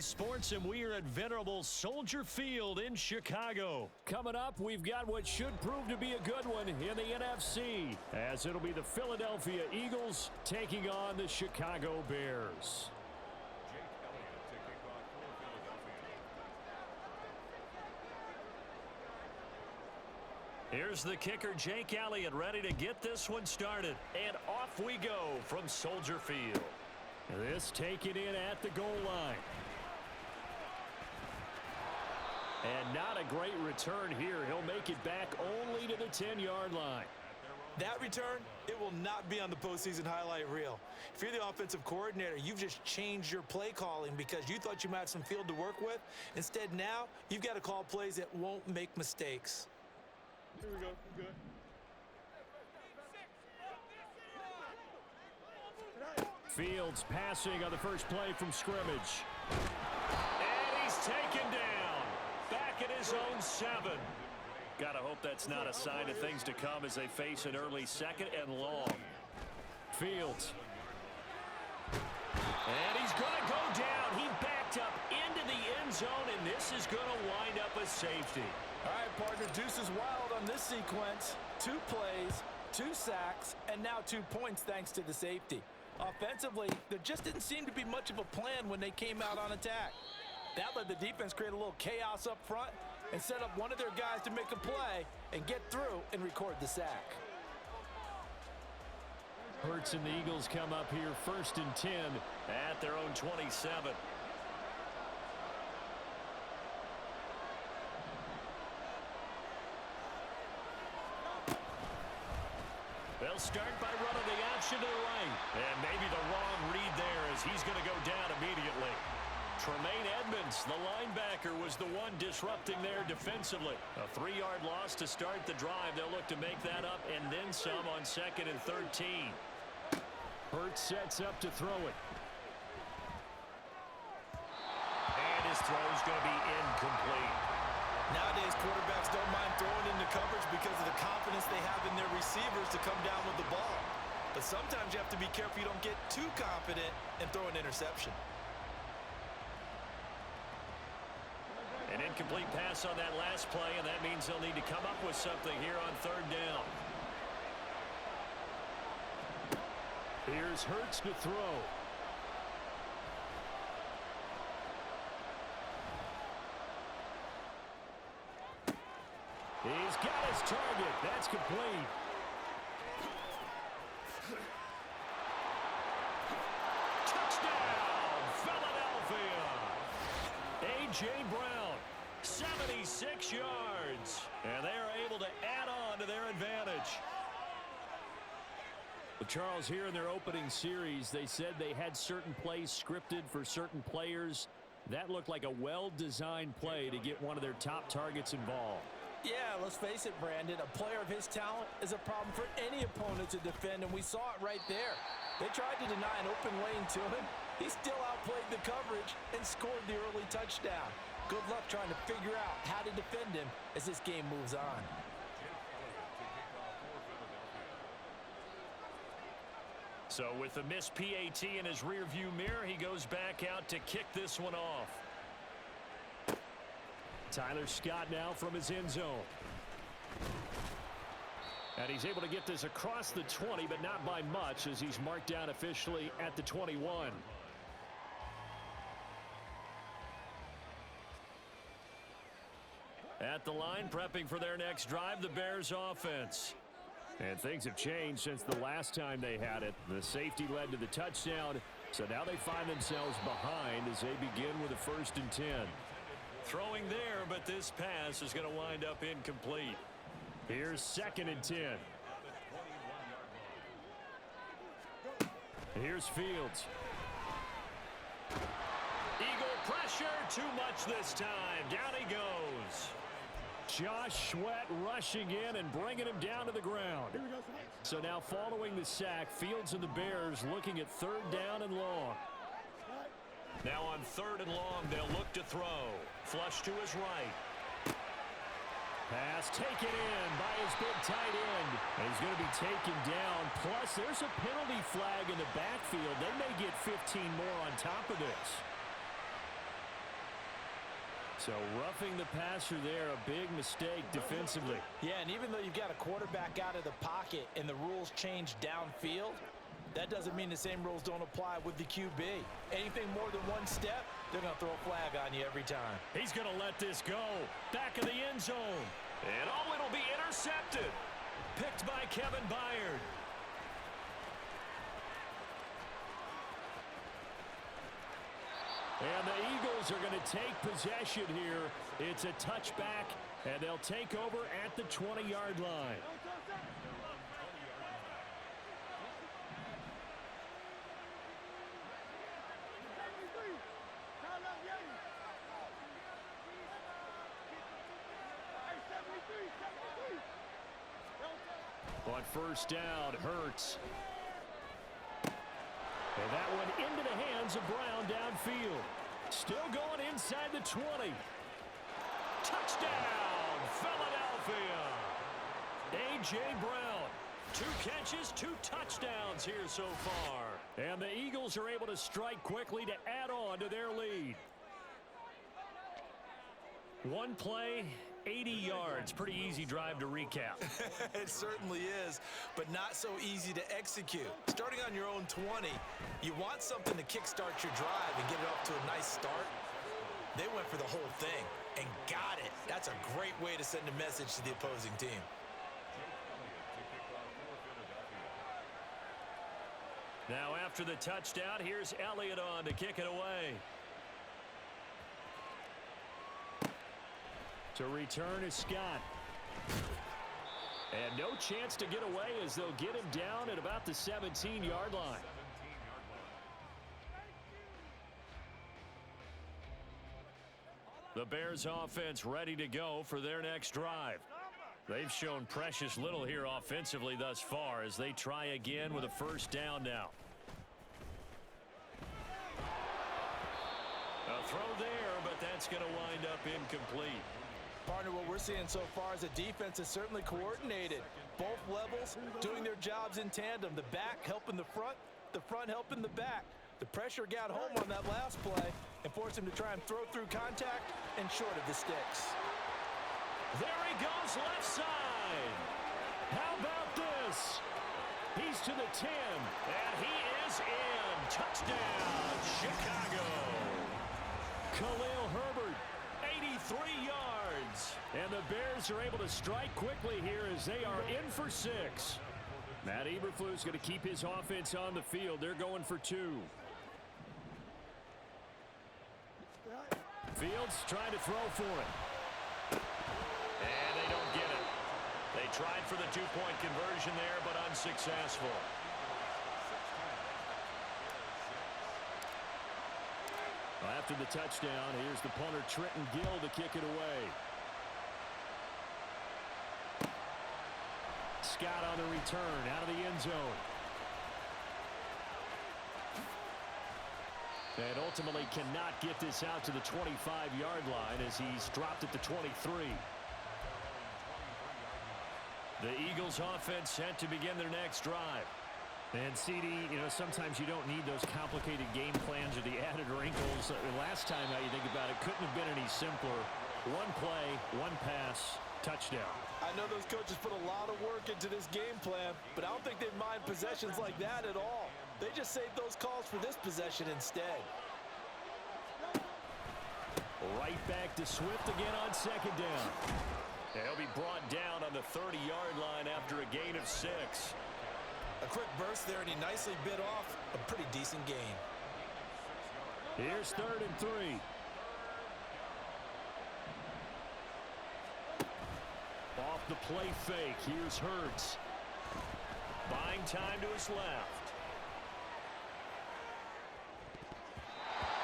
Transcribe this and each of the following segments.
Sports, and we are at venerable Soldier Field in Chicago. Coming up, we've got what should prove to be a good one in the NFC, as it'll be the Philadelphia Eagles taking on the Chicago Bears. Here's the kicker, Jake Elliott, ready to get this one started. And off we go from Soldier Field. This taken in at the goal line. And not a great return here. He'll make it back only to the 10-yard line. That return, it will not be on the postseason highlight reel. If you're the offensive coordinator, you've just changed your play calling because you thought you might have some field to work with. Instead, now you've got to call plays that won't make mistakes. Here we go. Good. Fields passing on the first play from scrimmage. And he's taken down. Back at his own 7. Gotta hope that's not a sign of things to come as they face an early second and long. Fields. And he's gonna go down. He backed up into the end zone, and this is gonna wind up a safety. All right, partner, deuce is wild on this sequence. 2 plays, 2 sacks, and now 2 points thanks to the safety. Offensively, there just didn't seem to be much of a plan when they came out on attack. That let the defense create a little chaos up front and set up one of their guys to make a play and get through and record the sack. Hurts and the Eagles come up here 1st and 10 at their own 27. They'll start by running the option to the right. And maybe the wrong read there as he's going to go down immediately. Tremaine Edmonds, the linebacker, was the one disrupting there defensively. A 3-yard loss to start the drive. They'll look to make that up and then some on 2nd and 13. Hurts sets up to throw it. And his throw's going to be incomplete. Nowadays, quarterbacks don't mind throwing into coverage because of the confidence they have in their receivers to come down with the ball. But sometimes you have to be careful you don't get too confident and throw an interception. An incomplete pass on that last play, and that means they'll need to come up with something here on 3rd down. Here's Hurts to throw. He's got his target. That's complete. Touchdown, Philadelphia. A.J. Brown, 76 yards. And they are able to add on to their advantage. Well, Charles, here in their opening series, they said they had certain plays scripted for certain players. That looked like a well-designed play to get one of their top targets involved. Yeah, let's face it, Brandon. A player of his talent is a problem for any opponent to defend, and we saw it right there. They tried to deny an open lane to him. He still outplayed the coverage and scored the early touchdown. Good luck trying to figure out how to defend him as this game moves on. So with the missed PAT in his rearview mirror, he goes back out to kick this one off. Tyler Scott now from his end zone. And he's able to get this across the 20, but not by much as he's marked down officially at the 21. At the line, prepping for their next drive, the Bears offense. And things have changed since the last time they had it. The safety led to the touchdown, so now they find themselves behind as they begin with a 1st and 10. Throwing there, but this pass is going to wind up incomplete. Here's 2nd and 10. Here's Fields. Eagle pressure, too much this time. Down he goes. Josh Sweat rushing in and bringing him down to the ground. So now following the sack, Fields and the Bears looking at 3rd down and long. Now on 3rd and long, they'll look to throw. Flush to his right. Pass taken in by his big tight end. And he's going to be taken down. Plus, there's a penalty flag in the backfield. They may get 15 more on top of this. So roughing the passer there, a big mistake defensively. Yeah, and even though you've got a quarterback out of the pocket and the rules change downfield, that doesn't mean the same rules don't apply with the QB. Anything more than one step, they're going to throw a flag on you every time. He's going to let this go. Back of the end zone. And oh, it'll be intercepted. Picked by Kevin Byard. And the Eagles are going to take possession here. It's a touchback, and they'll take over at the 20-yard line. On first down, Hurts. And that one into the hands of Brown downfield. Still going inside the 20. Touchdown, Philadelphia. A.J. Brown. 2 catches, 2 touchdowns here so far. And the Eagles are able to strike quickly to add on to their lead. One play, 80 yards. Pretty easy drive to recap. It certainly is, but not so easy to execute. Starting on your own 20, you want something to kickstart your drive and get it off to a nice start. They went for the whole thing and got it. That's a great way to send a message to the opposing team. Now after the touchdown, here's Elliott on to kick it away. To return is Scott. And no chance to get away as they'll get him down at about the 17-yard line. The Bears offense ready to go for their next drive. They've shown precious little here offensively thus far as they try again with a first down now. A throw there, but that's going to wind up incomplete. Partner, what we're seeing so far is the defense is certainly coordinated. Both levels doing their jobs in tandem. The back helping the front helping the back. The pressure got home on that last play and forced him to try and throw through contact and short of the sticks. There he goes left side. How about this? He's to the 10, and he is in. Touchdown, Chicago. Khalil Herbert, 83 yards. And the Bears are able to strike quickly here as they are in for 6. Matt Eberflus going to keep his offense on the field. They're going for 2. Fields trying to throw for it. And they don't get it. They tried for the 2-point conversion there, but unsuccessful. After the touchdown, here's the punter Trenton Gill to kick it away. Scott on the return out of the end zone. And ultimately cannot get this out to the 25-yard line as he's dropped at the 23. The Eagles offense set to begin their next drive. And CD, you know, sometimes you don't need those complicated game plans or the added wrinkles. Last time, how you think about it, couldn't have been any simpler. One play, one pass, touchdown. I know those coaches put a lot of work into this game plan, but I don't think they'd mind possessions like that at all. They just saved those calls for this possession instead. Right back to Swift again on second down. He'll be brought down on the 30-yard line after a gain of 6. A quick burst there, and he nicely bit off a pretty decent gain. Here's 3rd and 3. Off the play fake, here's Hurts. Buying time to his left.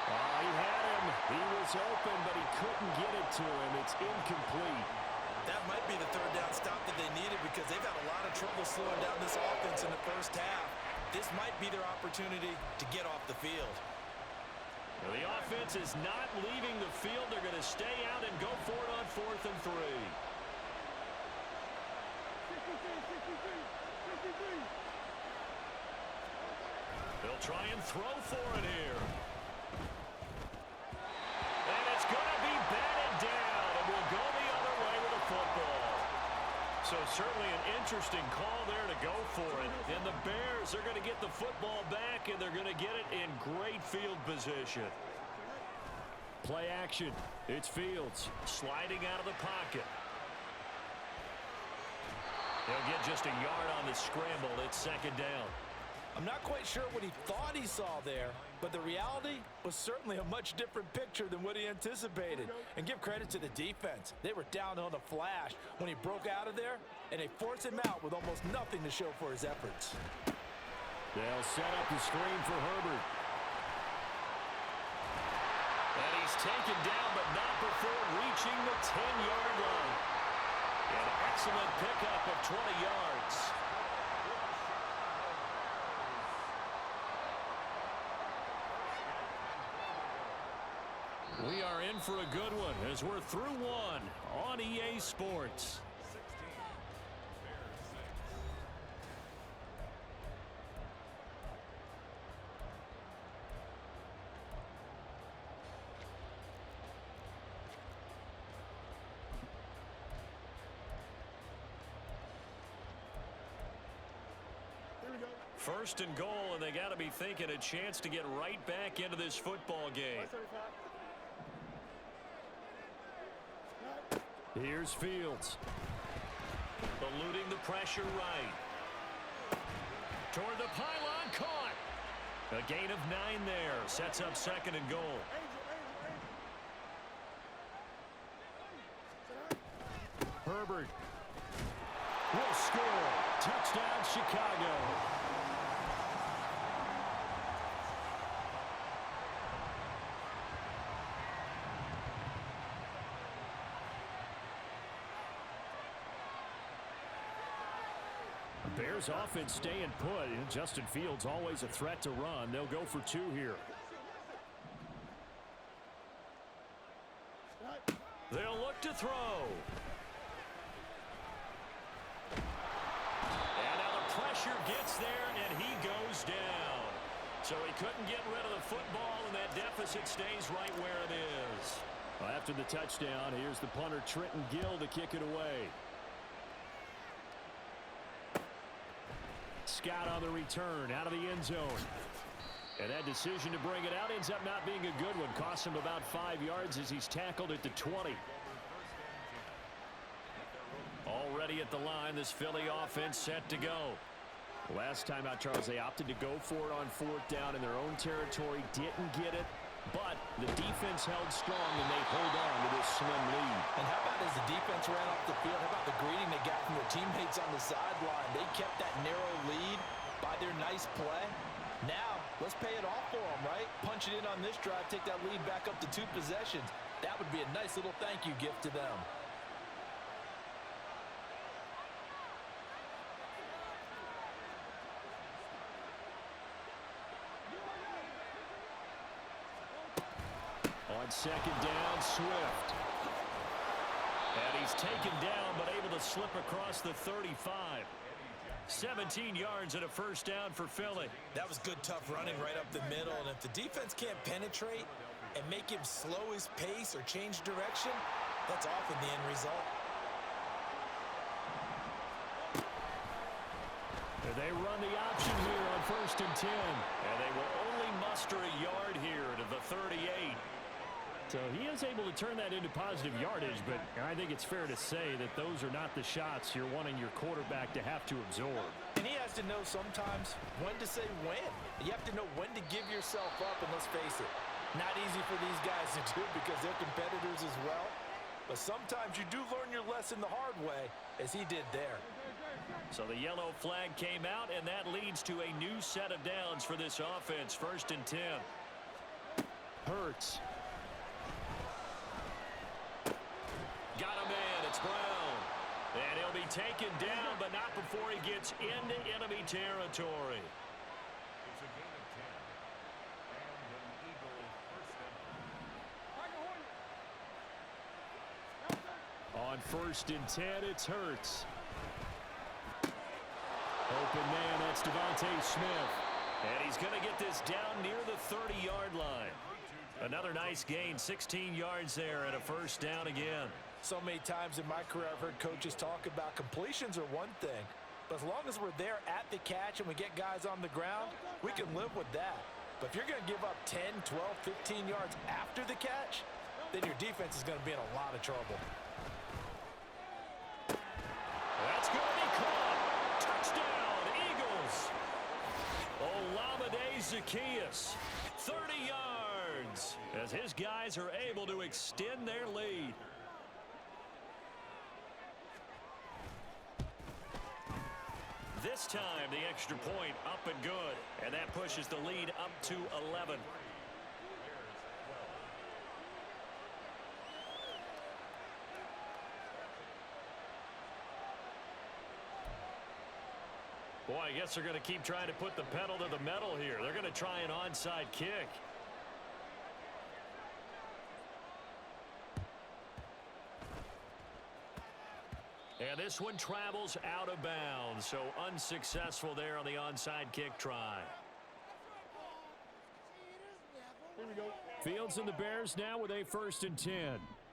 Oh, he had him. He was open, but he couldn't get it to him. It's incomplete. That might be the 3rd down stop that they needed because they've had a lot of trouble slowing down this offense in the first half. This might be their opportunity to get off the field. Well, the offense is not leaving the field. They're going to stay out and go for it on 4th and 3. They'll try and throw for it here. And it's going to be batted Certainly an interesting call there to go for it. And the Bears are going to get the football back, and they're going to get it in great field position. Play action. It's Fields sliding out of the pocket. He'll get just a yard on the scramble. It's second down. I'm not quite sure what he thought he saw there, but the reality was certainly a much different picture than what he anticipated. And give credit to the defense. They were down on a flash when he broke out of there, and they forced him out with almost nothing to show for his efforts. They'll set up the screen for Herbert. And he's taken down, but not before reaching the 10-yard line. An excellent pickup of 20 yards. We are in for a good one as we're through one on EA Sports. First and goal, and they got to be thinking a chance to get right back into this football game. Here's Fields. Eluding the pressure right. Toward the pylon, caught. A gain of 9 there. Sets up second and goal. Herbert will score. Touchdown, Chicago. Bears offense staying put. Justin Fields always a threat to run. They'll go for 2 here. They'll look to throw. And now the pressure gets there, and he goes down. So he couldn't get rid of the football, and that deficit stays right where it is. Well, after the touchdown, here's the punter Trenton Gill to kick it away. Scott on the return out of the end zone. And that decision to bring it out ends up not being a good one. Costs him about 5 yards as he's tackled at the 20. Already at the line, this Philly offense set to go. Last time out, Charles, they opted to go for it on 4th down in their own territory. Didn't get it, but the defense held strong, and they hold on to this slim lead. And how about as the defense ran off the field, how about the greeting they got from their teammates on the sideline? They kept that narrow lead by their nice play. Now, let's pay it off for them, right? Punch it in on this drive, take that lead back up to 2 possessions. That would be a nice little thank you gift to them. On second down, Swift. And he's taken down, but able to slip across the 35. 17 yards and a first down for Philly. That was good, tough running right up the middle. And if the defense can't penetrate and make him slow his pace or change direction, that's often the end result. They run the option here on 1st and 10. And they will only muster a yard here to the 38. So he is able to turn that into positive yardage, but I think it's fair to say that those are not the shots you're wanting your quarterback to have to absorb. And he has to know sometimes when to say when. You have to know when to give yourself up, and let's face it, not easy for these guys to do because they're competitors as well. But sometimes you do learn your lesson the hard way, as he did there. So the yellow flag came out, and that leads to a new set of downs for this offense. 1st and 10. Hurts. Got a man. It's Brown. And he'll be taken down, but not before he gets into enemy territory. It's a gain of 10. And an Eagle first down. On 1st and 10, it's Hurts. Open man, that's Devontae Smith. And he's going to get this down near the 30-yard line. Another nice gain, 16 yards there and a first down again. So many times in my career I've heard coaches talk about completions are one thing, but as long as we're there at the catch and we get guys on the ground, we can live with that. But if you're going to give up 10, 12, 15 yards after the catch, then your defense is going to be in a lot of trouble. That's going to be caught. Touchdown, Eagles. Olamide Zaccheaus, 30 yards, as his guys are able to extend their lead. This time, the extra point up and good, and that pushes the lead up to 11. Boy, I guess they're going to keep trying to put the pedal to the metal here. They're going to try an onside kick. And this one travels out of bounds, so unsuccessful there on the onside kick try. Here we go. Fields and the Bears now with a 1st and 10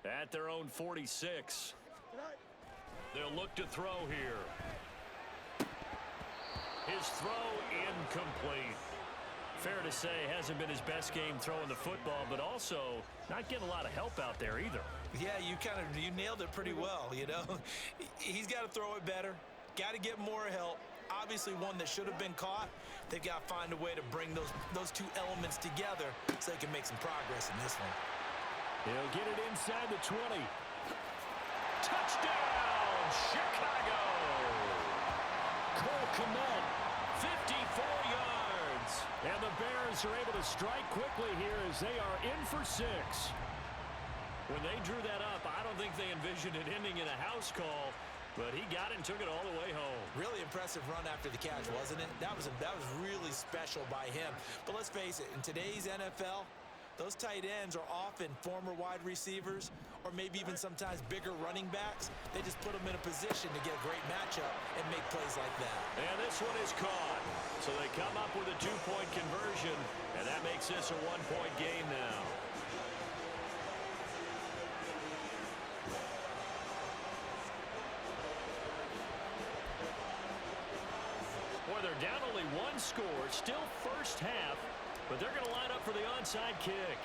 at their own 46. They'll look to throw here. His throw incomplete. Fair to say, hasn't been his best game throwing the football, but also not getting a lot of help out there either. Yeah, you nailed it pretty well, you know. He's got to throw it better, got to get more help. Obviously one that should have been caught. They've got to find a way to bring those two elements together so they can make some progress in this one. He'll get it inside the 20. Touchdown, Chicago! Cole Kmet, 54 yards. And the Bears are able to strike quickly here as they are in for 6. When they drew that up, I don't think they envisioned it ending in a house call, but he got it and took it all the way home. Really impressive run after the catch, wasn't it? That was really special by him. But let's face it, in today's NFL, those tight ends are often former wide receivers or maybe even sometimes bigger running backs. They just put them in a position to get a great matchup and make plays like that. And this one is caught. So they come up with a 2-point conversion, and that makes this a 1-point game now. Boy, they're down only 1 score, still first half, but they're going to line up for the onside kick.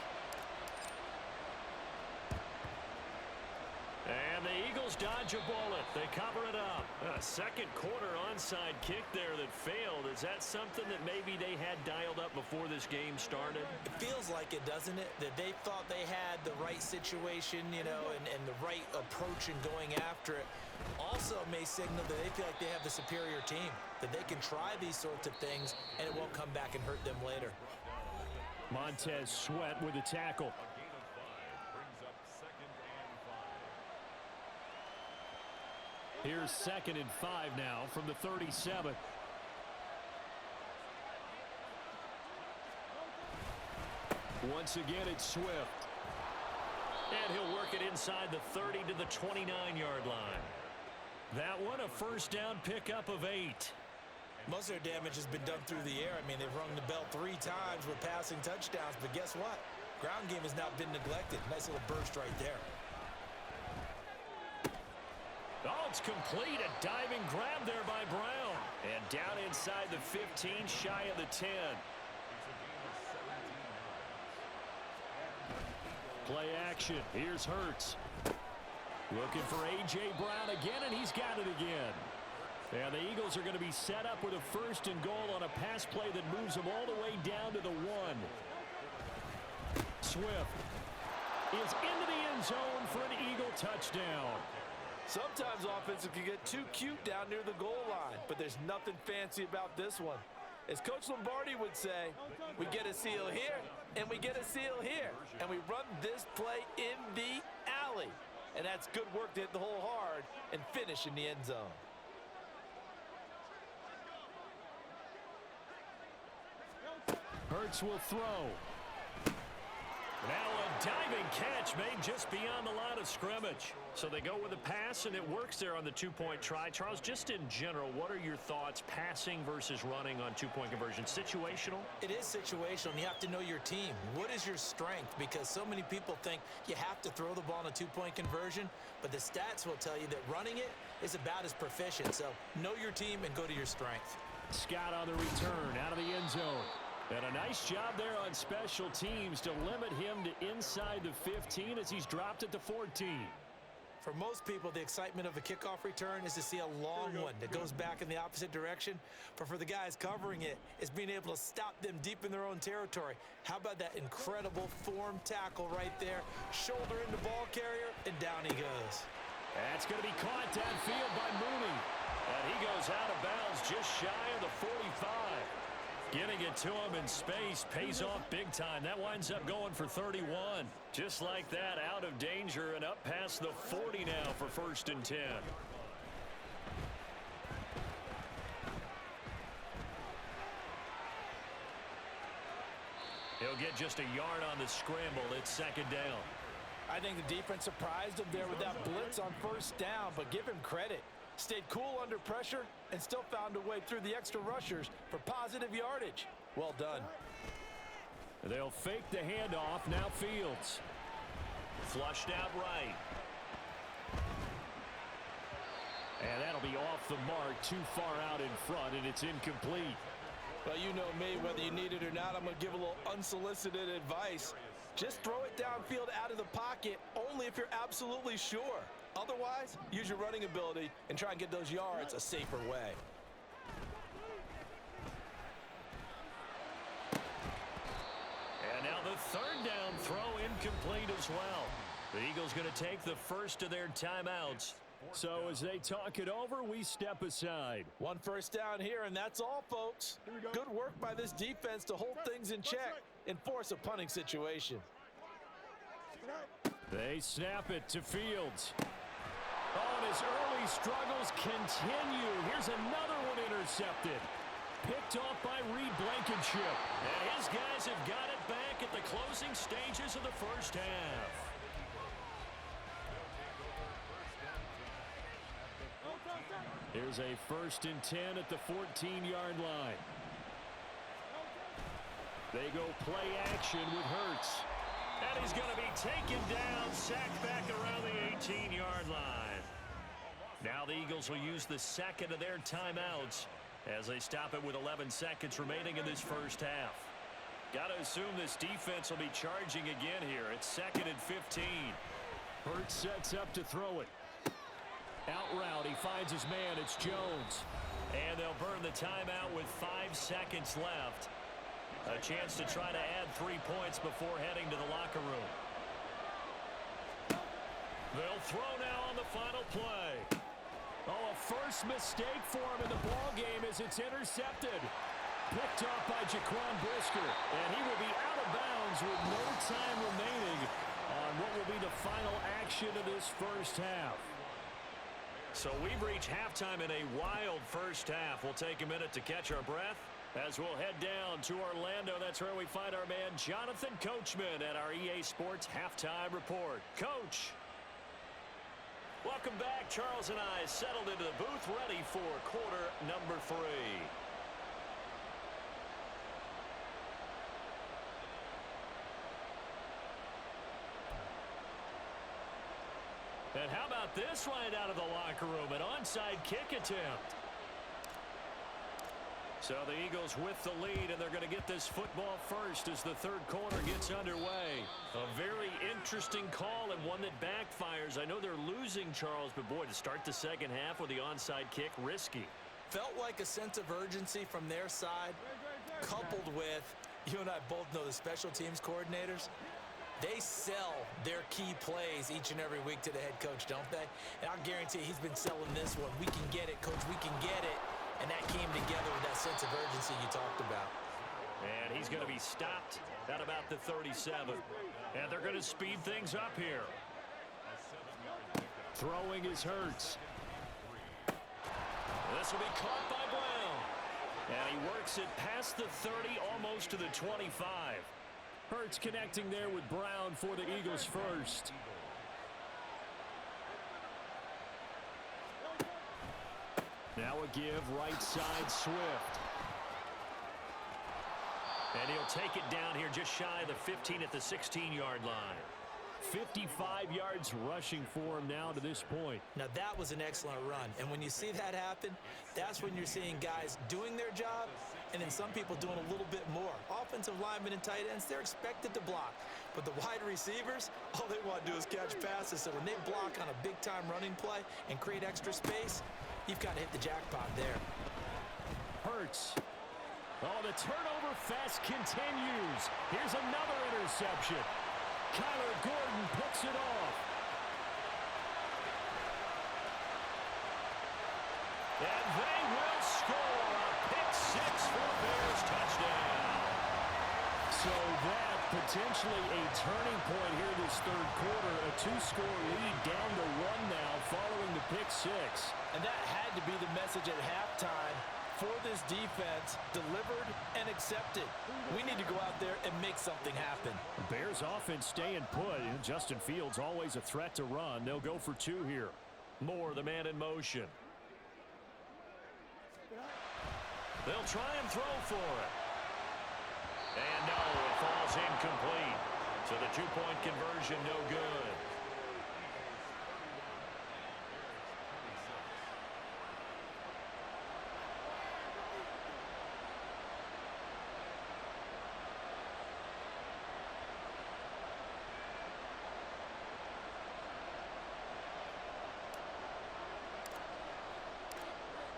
And the Eagles dodge a bullet. They cover it up. A second quarter onside kick there that failed. Is that something that maybe they had dialed up before this game started? It feels like it, doesn't it? That they thought they had the right situation, you know, and the right approach in going after it. Also may signal that they feel like they have the superior team, that they can try these sorts of things and it won't come back and hurt them later. Montez Sweat with a tackle. Here's 2nd and 5 now from the 37. Once again, it's Swift. And he'll work it inside the 30 to the 29-yard line. That one, a first down pickup of 8. Most of their damage has been done through the air. I mean, they've rung the bell 3 times with passing touchdowns, but guess what? Ground game has not been neglected. Nice little burst right there. Oh, it's complete. A diving grab there by Brown. And down inside the 15, shy of the 10. Play action. Here's Hurts. Looking for A.J. Brown again, and he's got it again. And the Eagles are going to be set up with a 1st and goal on a pass play that moves them all the way down to the 1. Swift is into the end zone for an Eagle touchdown. Sometimes offenses can get too cute down near the goal line, but there's nothing fancy about this one. As Coach Lombardi would say, we get a seal here, and we get a seal here, and we run this play in the alley. And that's good work to hit the hole hard and finish in the end zone. Hurts will throw. Now a diving catch made just beyond the line of scrimmage. So they go with a pass, and it works there on the two-point try. Charles, just in general, what are your thoughts passing versus running on two-point conversion? Situational? It is situational, and you have to know your team. What is your strength? Because so many people think you have to throw the ball in a two-point conversion, but the stats will tell you that running it is about as proficient. So know your team and go to your strength. Scott on the return out of the end zone. And a nice job there on special teams to limit him to inside the 15 as he's dropped at the 14. For most people, the excitement of a kickoff return is to see a long one that goes back in the opposite direction. But for the guys covering it, it's being able to stop them deep in their own territory. How about that incredible form tackle right there? Shoulder into ball carrier, and down he goes. That's going to be caught downfield by Mooney. And he goes out of bounds just shy of the 45. Getting it to him in space pays off big time. That winds up going for 31. Just like that, out of danger and up past the 40 now for 1st and 10. He'll get just a yard on the scramble. It's 2nd down. I think the defense surprised him there with that blitz on 1st down, but give him credit. Stayed cool under pressure and still found a way through the extra rushers for positive yardage. Well done. They'll fake the handoff. Now Fields. Flushed out right. And that'll be off the mark, too far out in front, and it's incomplete. Well, you know me, whether you need it or not, I'm going to give a little unsolicited advice. Just throw it downfield out of the pocket only if you're absolutely sure. Otherwise, use your running ability and try and get those yards a safer way. And now the 3rd down throw incomplete as well. The Eagles going to take the first of their timeouts. So as they talk it over, we step aside. 1 first down here, and that's all, folks. Good work by this defense to hold things in check and force a punting situation. They snap it to Fields. Oh, and his early struggles continue. Here's another one intercepted. Picked off by Reed Blankenship. And his guys have got it back at the closing stages of the 1st half. Here's a 1st and 10 at the 14-yard line. They go play action with Hurts. And he's going to be taken down, sacked back around the 18-yard line. Now the Eagles will use the 2nd of their timeouts as they stop it with 11 seconds remaining in this 1st half. Got to assume this defense will be charging again here. It's 2nd and 15. Hurts sets up to throw it. Out route, he finds his man. It's Jones. And they'll burn the timeout with 5 seconds left. A chance to try to add 3 points before heading to the locker room. They'll throw now on the final play. Oh, a first mistake for him in the ball game as it's intercepted. Picked off by Jaquan Brisker. And he will be out of bounds with no time remaining on what will be the final action of this 1st half. So we've reached halftime in a wild 1st half. We'll take a minute to catch our breath as we'll head down to Orlando. That's where we find our man Jonathan Coachman at our EA Sports Halftime Report. Coach. Welcome back. Charles and I settled into the booth ready for quarter number 3. And how about this right out of the locker room? An onside kick attempt. So the Eagles with the lead, and they're going to get this football first as the 3rd quarter gets underway. A very interesting call and one that backfires. I know they're losing, Charles, but boy, to start the 2nd half with the onside kick, risky. Felt like a sense of urgency from their side, coupled with, you and I both know the special teams coordinators. They sell their key plays each and every week to the head coach, don't they? And I'll guarantee he's been selling this one. We can get it, coach, we can get it. And that came together with that sense of urgency you talked about. And he's going to be stopped at about the 37. And they're going to speed things up here. Throwing is Hurts. This will be caught by Brown. And he works it past the 30, almost to the 25. Hurts connecting there with Brown for the Eagles first. Now a give right side Swift. And he'll take it down here just shy of the 15 at the 16-yard line. 55 yards rushing for him now to this point. Now that was an excellent run. And when you see that happen, that's when you're seeing guys doing their job and then some people doing a little bit more. Offensive linemen and tight ends, they're expected to block. But the wide receivers, all they want to do is catch passes. So when they block on a big-time running play and create extra space, you've got to hit the jackpot there. Hurts. Oh, the turnover fest continues. Here's another interception. Kyler Gordon picks it off. And they will score a pick-6 for Bears touchdown. So that potentially a turning point here this third quarter. A two-score lead down to one now following the pick-6. And that had to be the message at halftime for this defense, delivered and accepted. We need to go out there and make something happen. Bears offense staying put. Justin Fields always a threat to run. They'll go for two here. Moore, the man in motion. They'll try and throw for it. And no, it falls incomplete. So the two-point conversion no good.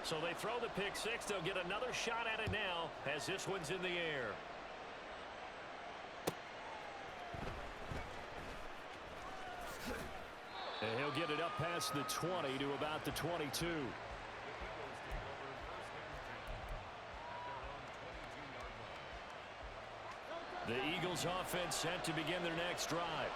So they throw the pick-6. They'll get another shot at it now as this one's in the air. And he'll get it up past the 20 to about the 22. The Eagles offense set to begin their next drive.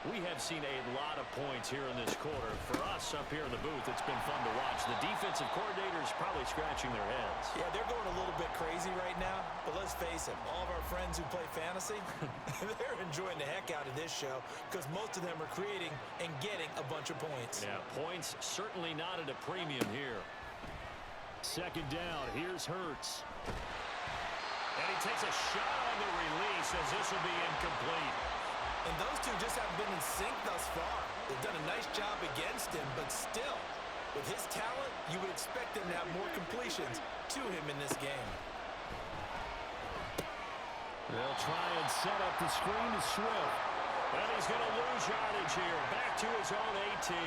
We have seen a lot of points here in this quarter. For us up here in the booth, it's been fun to watch. The defensive coordinators probably scratching their heads. Yeah, they're going a little bit crazy right now, but let's face it, all of our friends who play fantasy, they're enjoying the heck out of this show because most of them are creating and getting a bunch of points. Yeah, points certainly not at a premium here. Second down, here's Hurts. And he takes a shot on the release as this will be incomplete. And those two just haven't been in sync thus far. They've done a nice job against him, but still, with his talent, you would expect him to have more completions to him in this game. They'll try and set up the screen to Swift. And he's going to lose yardage here, back to his own 18.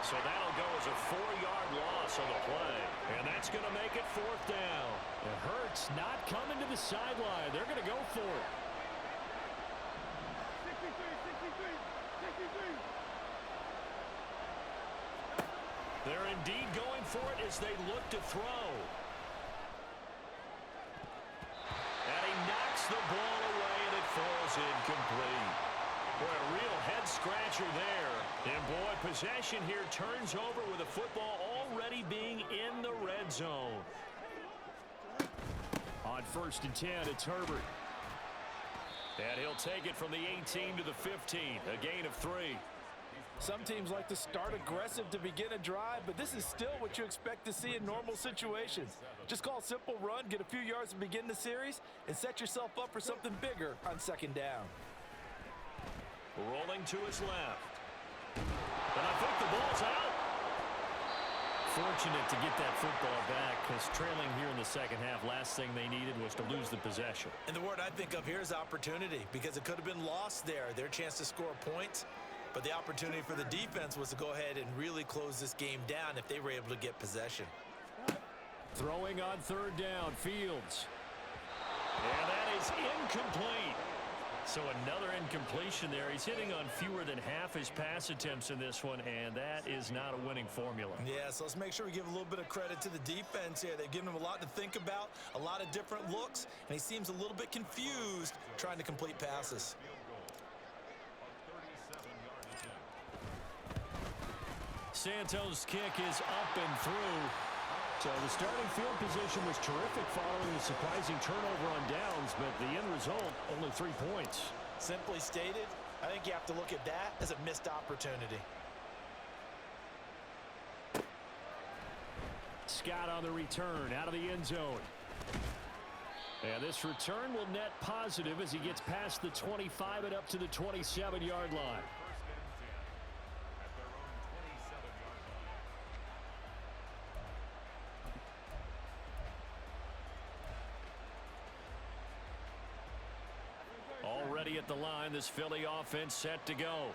So that'll go as a 4-yard loss on the play. And that's going to make it fourth down. It hurts not coming to the sideline. They're going to go for it. They're indeed going for it as they look to throw. And he knocks the ball away, and it falls incomplete. Boy, a real head-scratcher there. And, boy, possession here turns over with the football already being in the red zone. On 1st and 10, it's Herbert. And he'll take it from the 18 to the 15, a gain of 3. Some teams like to start aggressive to begin a drive, but this is still what you expect to see in normal situations. Just call a simple run, get a few yards to begin the series, and set yourself up for something bigger on second down. Rolling to his left. And I think the ball's out. Fortunate to get that football back because trailing here in the second half, last thing they needed was to lose the possession. And the word I think of here is opportunity because it could have been lost there. Their chance to score points. But the opportunity for the defense was to go ahead and really close this game down if they were able to get possession. Throwing on 3rd down, Fields. And that is incomplete. So another incompletion there. He's hitting on fewer than half his pass attempts in this one, and that is not a winning formula. Yeah, so let's make sure we give a little bit of credit to the defense here. They've given him a lot to think about, a lot of different looks, and he seems a little bit confused trying to complete passes. Santos' kick is up and through. So the starting field position was terrific following the surprising turnover on downs, but the end result, only 3 points. Simply stated, I think you have to look at that as a missed opportunity. Scott on the return out of the end zone. And this return will net positive as he gets past the 25 and up to the 27-yard line. Already at the line, this Philly offense set to go.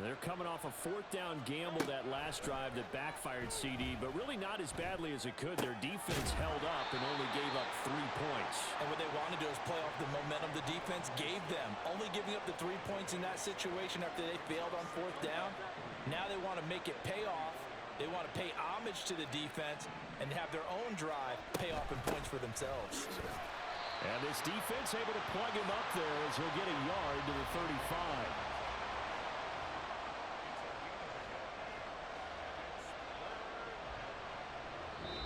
They're coming off a fourth down gamble that last drive that backfired CD, but really not as badly as it could. Their defense held up and only gave up 3 points. And what they wanted to do is play off the momentum the defense gave them. Only giving up the 3 points in that situation after they failed on fourth down. Now they want to make it pay off. They want to pay homage to the defense and have their own drive pay off in points for themselves. And this defense able to plug him up there as he'll get a yard to the 35.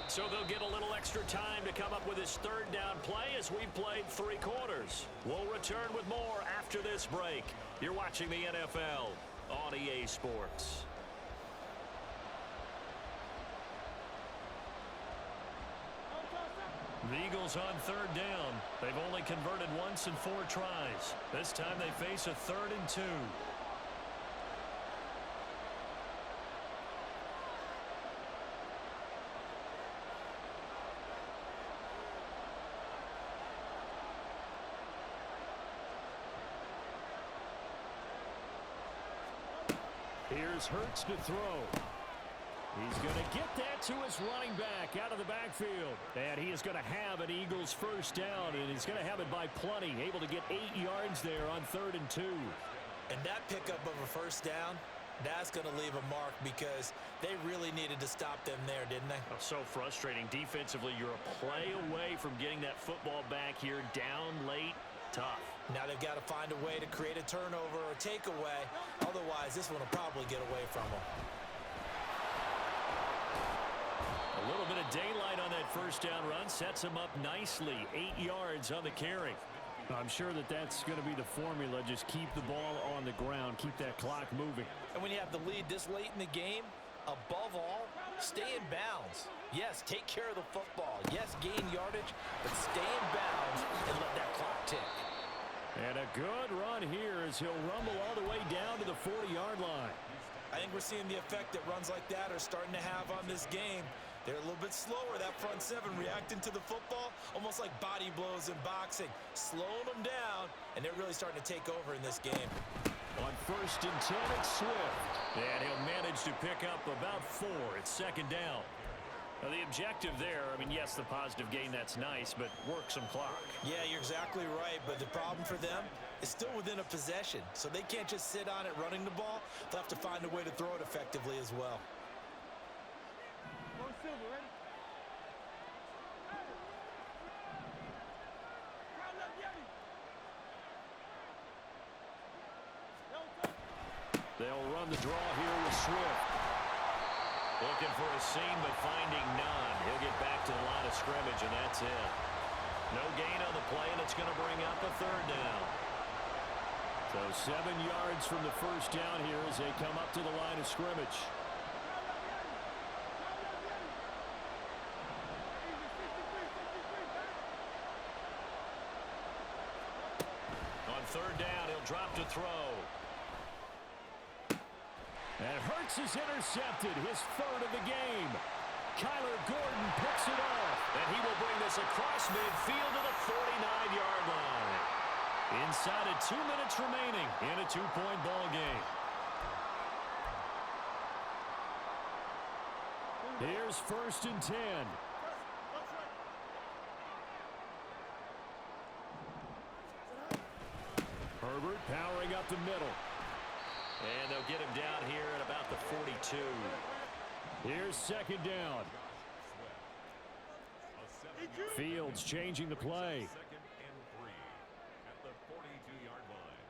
So they'll get a little extra time to come up with his third down play as we've played 3 quarters. We'll return with more after this break. You're watching the NFL on EA Sports. The Eagles on third down. They've only converted once in 4 tries. This time they face a 3rd and 2. Here's Hurts to throw. He's going to get that to his running back out of the backfield. And he is going to have an Eagles first down, and he's going to have it by plenty. Able to get 8 yards there on 3rd and 2. And that pickup of a first down, that's going to leave a mark because they really needed to stop them there, didn't they? Oh, so frustrating. Defensively, you're a play away from getting that football back here. Down late, tough. Now they've got to find a way to create a turnover or takeaway. Otherwise, this one will probably get away from them. A little bit of daylight on that first down run sets him up nicely. 8 yards on the carry. I'm sure that that's going to be the formula. Just keep the ball on the ground. Keep that clock moving. And when you have the lead this late in the game, above all, stay in bounds. Yes, take care of the football. Yes, gain yardage, but stay in bounds and let that clock tick. And a good run here as he'll rumble all the way down to the 40-yard line. I think we're seeing the effect that runs like that are starting to have on this game. They're a little bit slower, that front seven, reacting to the football, almost like body blows in boxing, slowing them down, and they're really starting to take over in this game. On 1st and 10, it's Swift. And he'll manage to pick up about 4. It's 2nd down. Now, the objective there, I mean, yes, the positive gain, that's nice, but work some clock. Yeah, you're exactly right, but the problem for them is still within a possession, so they can't just sit on it running the ball. They'll have to find a way to throw it effectively as well. They'll run the draw here with Swift. Looking for a seam, but finding none. He'll get back to the line of scrimmage, and that's it. No gain on the play, and it's going to bring up a 3rd down. So 7 yards from the first down here as they come up to the line of scrimmage. On 3rd down, he'll drop to throw. And Hurts is intercepted, his 3rd of the game. Kyler Gordon picks it off, and he will bring this across midfield to the 49-yard line. Inside of 2 minutes remaining in a 2-point ball game. Here's 1st and 10. Herbert powering up the middle. And they'll get him down here at about the 42. Here's 2nd down. Fields changing the play. 2nd and 3 at the 42-yard line.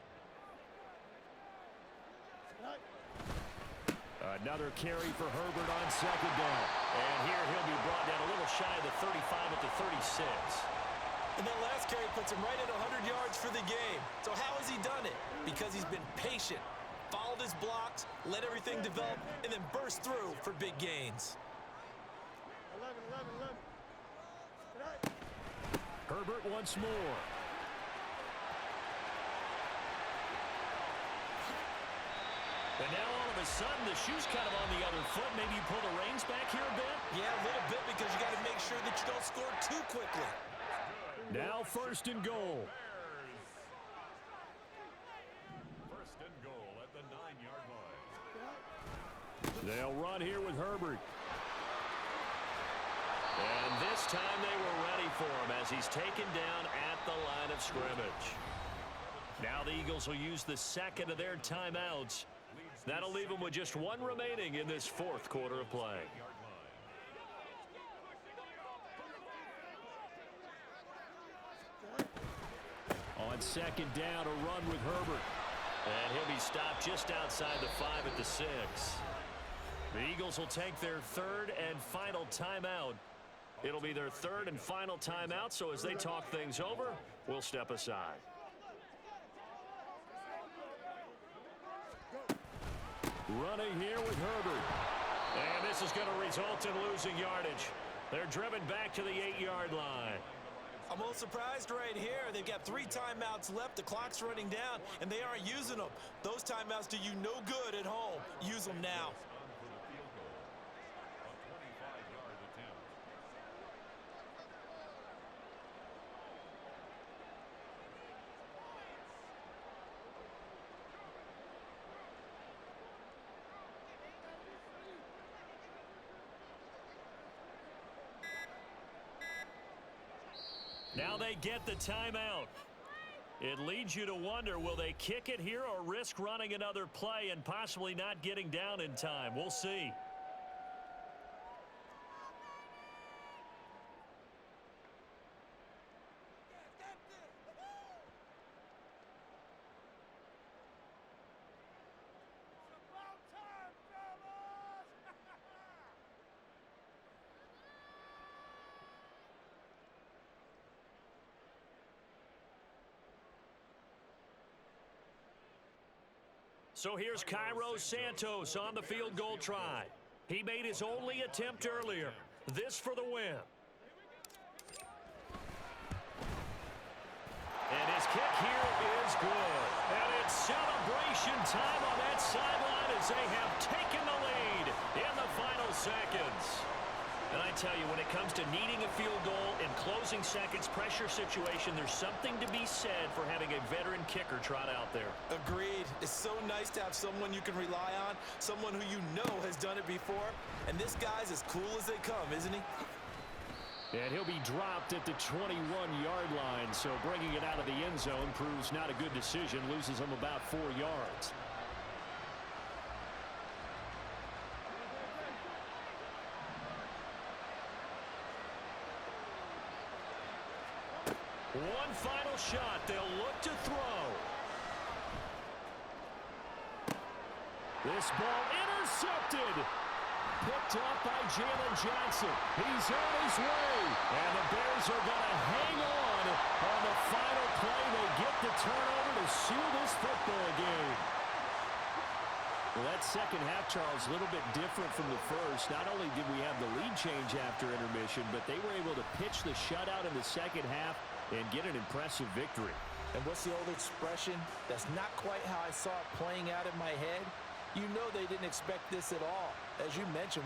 Another carry for Herbert on second down. And here he'll be brought down a little shy of the 35 at the 36. And that last carry puts him right at 100 yards for the game. So how has he done it? Because he's been patient, followed his blocks, let everything develop, and then burst through for big gains. 11. Herbert once more. And now all of a sudden the shoe's kind of on the other foot. Maybe you pull the reins back here a bit? Yeah, a little bit, because you got to make sure that you don't score too quickly. Now first and goal. First and goal at the 9-yard line. They'll run here with Herbert. And this time they were ready for him as he's taken down at the line of scrimmage. Now the Eagles will use the second of their timeouts. That'll leave them with just one remaining in this fourth quarter of play. On second down, a run with Herbert. And he'll be stopped just outside the 5 at the 6. The Eagles will take their third and final timeout. It'll be their third and final timeout, so as they talk things over, we'll step aside. Running here with Herbert. And this is going to result in losing yardage. They're driven back to the 8-yard line. I'm a little surprised right here. They've got 3 timeouts left. The clock's running down, and they aren't using them. Those timeouts do you no good at home. Use them now. Now they get the timeout. It leads you to wonder, will they kick it here or risk running another play and possibly not getting down in time? We'll see. So here's Cairo Santos on the field goal try. He made his only attempt earlier. This for the win. And his kick here is good. And it's celebration time on that sideline as they have taken the lead in the final seconds. And I tell you, when it comes to needing a field goal in closing seconds, pressure situation, there's something to be said for having a veteran kicker trot out there. Agreed. It's so nice to have someone you can rely on, someone who you know has done it before. And this guy's as cool as they come, isn't he? And he'll be dropped at the 21-yard line, so bringing it out of the end zone proves not a good decision, loses him about 4 yards. One final shot. They'll look to throw. This ball intercepted. Picked up by Jalen Johnson. He's on his way. And the Bears are going to hang on the final play. They get the turnover to seal this football game. Well, that second half, Charles, a little bit different from the first. Not only did we have the lead change after intermission, but they were able to pitch the shutout in the second half and get an impressive victory. And what's the old expression? That's not quite how I saw it playing out in my head. You know they didn't expect this at all. As you mentioned,